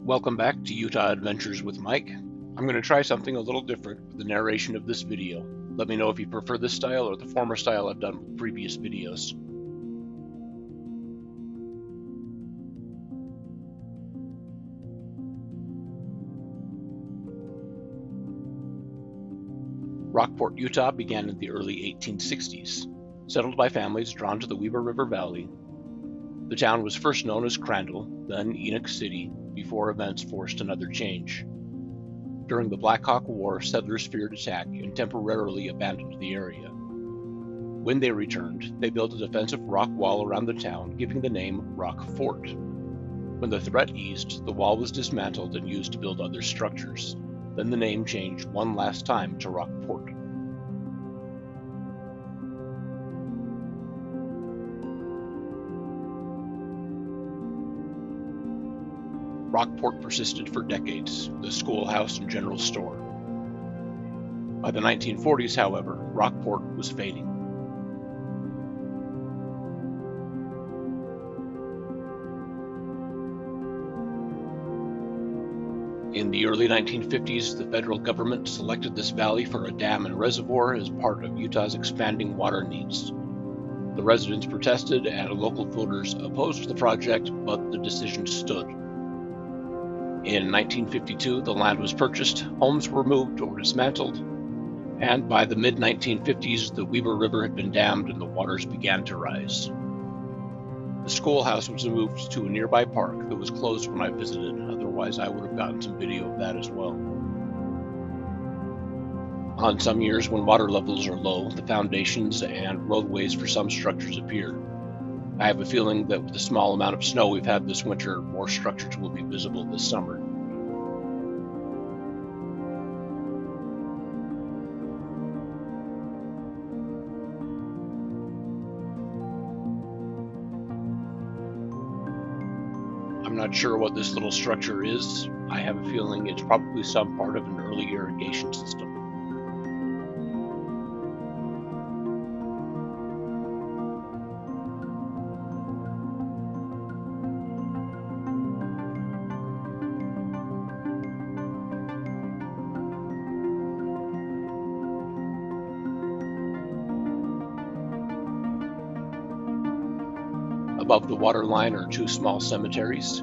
Welcome back to Utah Adventures with Mike. I'm going to try something a little different with the narration of this video. Let me know if you prefer this style or the former style I've done with previous videos. Rockport, Utah began in the early 1860s. Settled by families drawn to the Weber River Valley, the town was first known as Crandall, then Enoch City, before events forced another change. During the Black Hawk War, settlers feared attack and temporarily abandoned the area. When they returned, they built a defensive rock wall around the town, giving the name Rockfort. When the threat eased, the wall was dismantled and used to build other structures. Then the name changed one last time to Rockport. Rockport persisted for decades, the schoolhouse and general store. By the 1940s, however, Rockport was fading. In the early 1950s, the federal government selected this valley for a dam and reservoir as part of Utah's expanding water needs. The residents protested and local voters opposed the project, but the decision stood. In 1952, the land was purchased, homes were moved or dismantled, and by the mid-1950s, the Weber River had been dammed and the waters began to rise. The schoolhouse was moved to a nearby park that was closed when I visited, otherwise I would have gotten some video of that as well. On some years when water levels are low, the foundations and roadways for some structures appear. I have a feeling that with the small amount of snow we've had this winter, more structures will be visible this summer. I'm not sure what this little structure is. I have a feeling it's probably some part of an early irrigation system. Above the water line are two small cemeteries,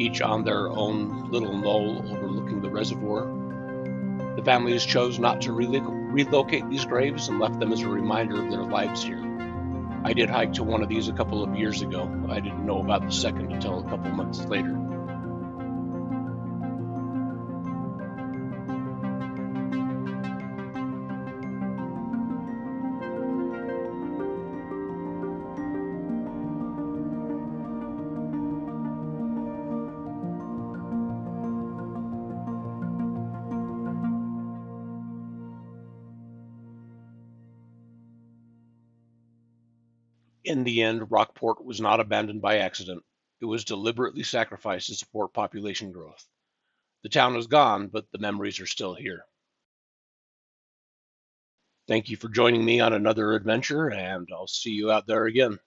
each on their own little knoll overlooking the reservoir. The families chose not to relocate these graves and left them as a reminder of their lives here. I did hike to one of these a couple of years ago. I didn't know about the second until a couple months later. In the end, Rockport was not abandoned by accident. It was deliberately sacrificed to support population growth. The town is gone, but the memories are still here. Thank you for joining me on another adventure, and I'll see you out there again.